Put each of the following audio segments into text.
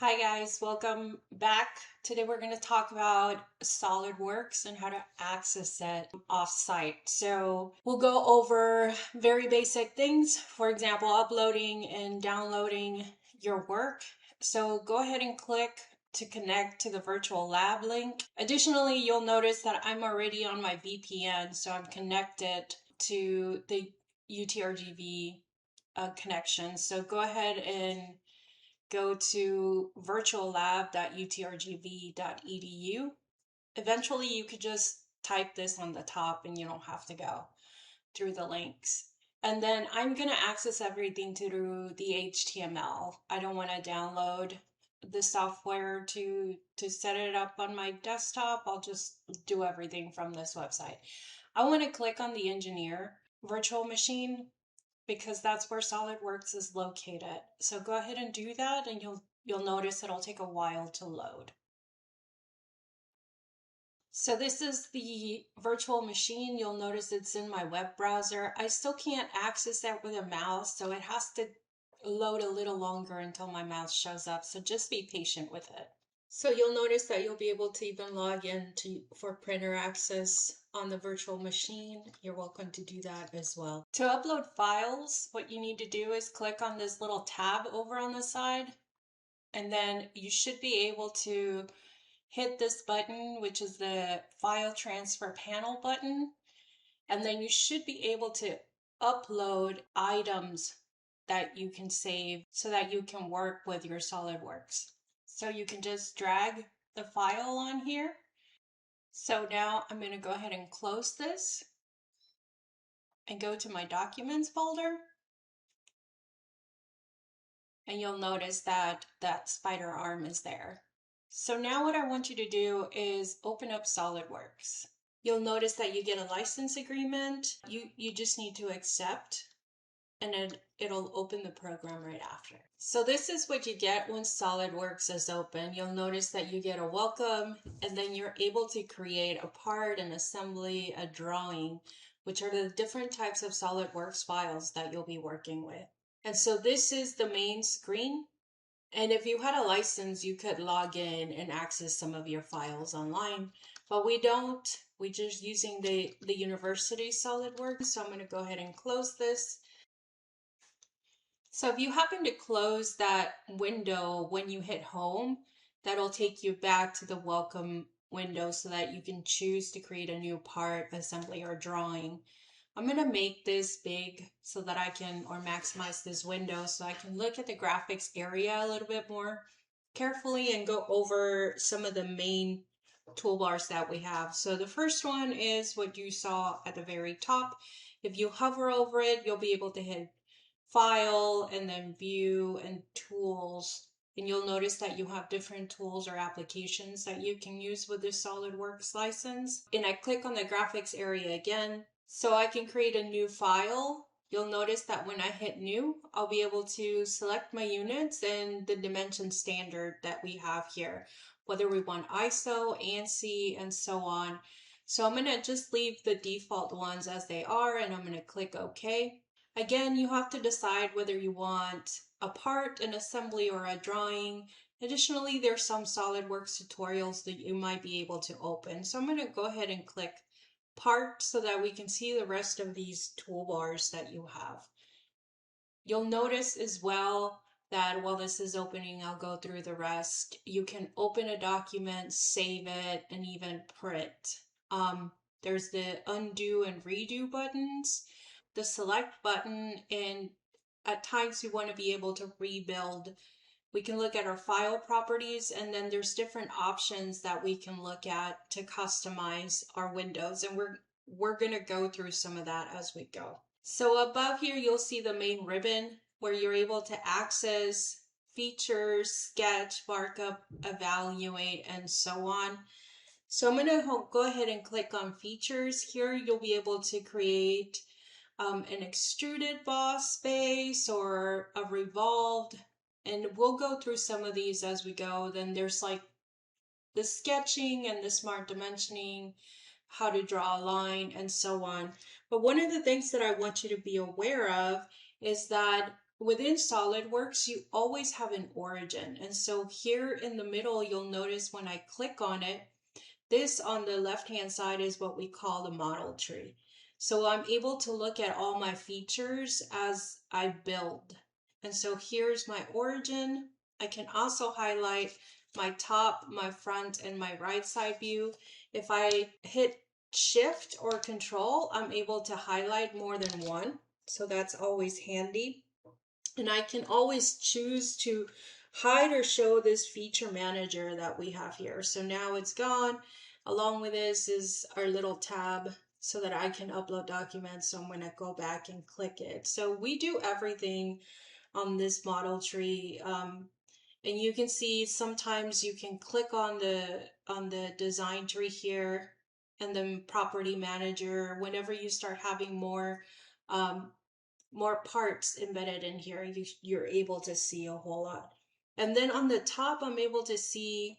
Hi guys, welcome back. Today we're going to talk about SolidWorks and how to access it off-site. So we'll go over very basic things, for example, uploading and downloading your work. So go ahead and click to connect to the virtual lab link. Additionally, you'll notice that I'm already on my VPN, so I'm connected to the UTRGV connection. So go ahead and go to virtuallab.utrgv.edu. Eventually, you could just type this on the top and you don't have to go through the links. And then I'm going to access everything through the HTML. I don't want to download the software to set it up on my desktop. I'll just do everything from this website. I want to click on the engineer virtual machine because that's where SolidWorks is located. So go ahead and do that and you'll notice it'll take a while to load. So this is the virtual machine. You'll notice it's in my web browser. I still can't access that with a mouse, so it has to load a little longer until my mouse shows up. So just be patient with it. So you'll notice that you'll be able to even log in for printer access on the virtual machine. You're welcome to do that as well. To upload files, what you need to do is click on this little tab over on the side, and then you should be able to hit this button, which is the file transfer panel button, and then you should be able to upload items that you can save so that you can work with your SolidWorks. So you can just drag the file on here. So now I'm going to go ahead and close this and go to my documents folder. And you'll notice that that spider arm is there. So now what I want you to do is open up SolidWorks. You'll notice that you get a license agreement. You just need to accept, and then it'll open the program right after. So this is what you get when SolidWorks is open. You'll notice that you get a welcome, and then you're able to create a part, an assembly, a drawing, which are the different types of SolidWorks files that you'll be working with. And so this is the main screen. And if you had a license, you could log in and access some of your files online, but we don't. We're just using the university SolidWorks. So I'm going to go ahead and close this. So if you happen to close that window when you hit home, that'll take you back to the welcome window so that you can choose to create a new part, assembly, or drawing. I'm going to make this big so that I can, or maximize this window so I can look at the graphics area a little bit more carefully and go over some of the main toolbars that we have. So the first one is what you saw at the very top. If you hover over it, you'll be able to hit File and then View and Tools. And you'll notice that you have different tools or applications that you can use with this SolidWorks license. And I click on the graphics area again, so I can create a new file. You'll notice that when I hit new, I'll be able to select my units and the dimension standard that we have here, whether we want ISO, ANSI, and so on. So I'm going to just leave the default ones as they are, and I'm going to click OK. Again, you have to decide whether you want a part, an assembly, or a drawing. Additionally, there's some SolidWorks tutorials that you might be able to open. So I'm going to go ahead and click part so that we can see the rest of these toolbars that you have. You'll notice as well that while this is opening, I'll go through the rest. You can open a document, save it, and even print. There's the undo and redo buttons, the select button, and at times we want to be able to rebuild. We can look at our file properties, and then there's different options that we can look at to customize our windows, and we're going to go through some of that as we go. So above here, you'll see the main ribbon where you're able to access features, sketch, markup, evaluate, and so on. So I'm going to go ahead and click on features. Here you'll be able to create an extruded boss base or a revolved, and we'll go through some of these as we go. Then there's like the sketching and the smart dimensioning, how to draw a line, and so on. But one of the things that I want you to be aware of is that within SolidWorks, you always have an origin. And so here in the middle, you'll notice when I click on it, this on the left-hand side is what we call the model tree. So I'm able to look at all my features as I build. And so here's my origin. I can also highlight my top, my front, and my right side view. If I hit Shift or Control, I'm able to highlight more than one. So that's always handy. And I can always choose to hide or show this feature manager that we have here. So now it's gone. Along with this is our little tab so that I can upload documents. So I'm going to go back and click it. So we do everything on this model tree. And you can see sometimes you can click on the design tree here and then property manager. Whenever you start having more parts embedded in here, you're able to see a whole lot. And then on the top, I'm able to see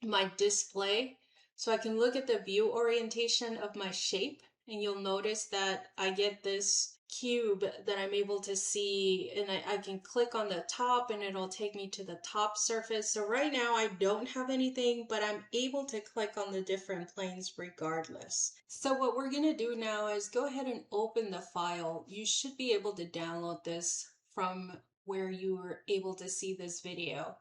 my display. So I can look at the view orientation of my shape, and you'll notice that I get this cube that I'm able to see, and I can click on the top and it'll take me to the top surface. So right now I don't have anything, but I'm able to click on the different planes regardless. So what we're going to do now is go ahead and open the file. You should be able to download this from where you were able to see this video.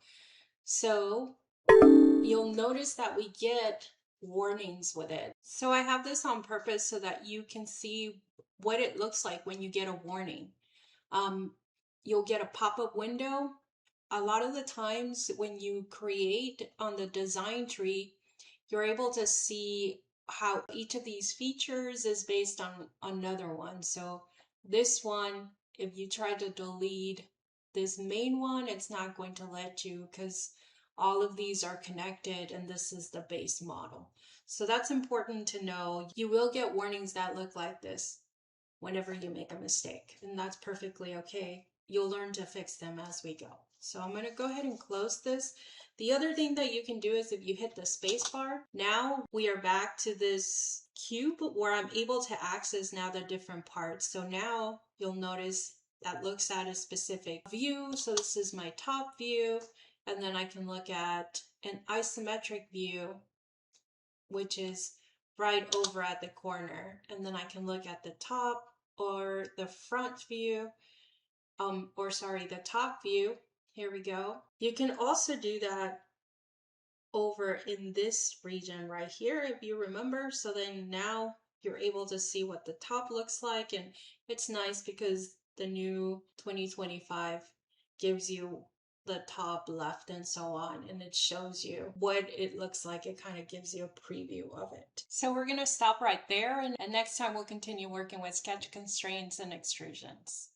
So you'll notice that we get warnings with it. So I have this on purpose so that you can see what it looks like when you get a warning. You'll get a pop-up window. A lot of the times when you create on the design tree, you're able to see how each of these features is based on another one. So this one, if you try to delete this main one, it's not going to let you because all of these are connected and this is the base model. So that's important to know. You will get warnings that look like this whenever you make a mistake, and that's perfectly okay. You'll learn to fix them as we go. So I'm going to go ahead and close this. The other thing that you can do is if you hit the space bar, now we are back to this cube where I'm able to access now the different parts. So now you'll notice that looks at a specific view. So this is my top view, and then I can look at an isometric view, which is right over at the corner. And then I can look at the top or the front view, the top view. Here we go. You can also do that over in this region right here, if you remember. So then now you're able to see what the top looks like. And it's nice because the new 2025 gives you the top, left, and so on, and it shows you what it looks like. It kind of gives you a preview of it. So we're going to stop right there, and next time we'll continue working with sketch constraints and extrusions.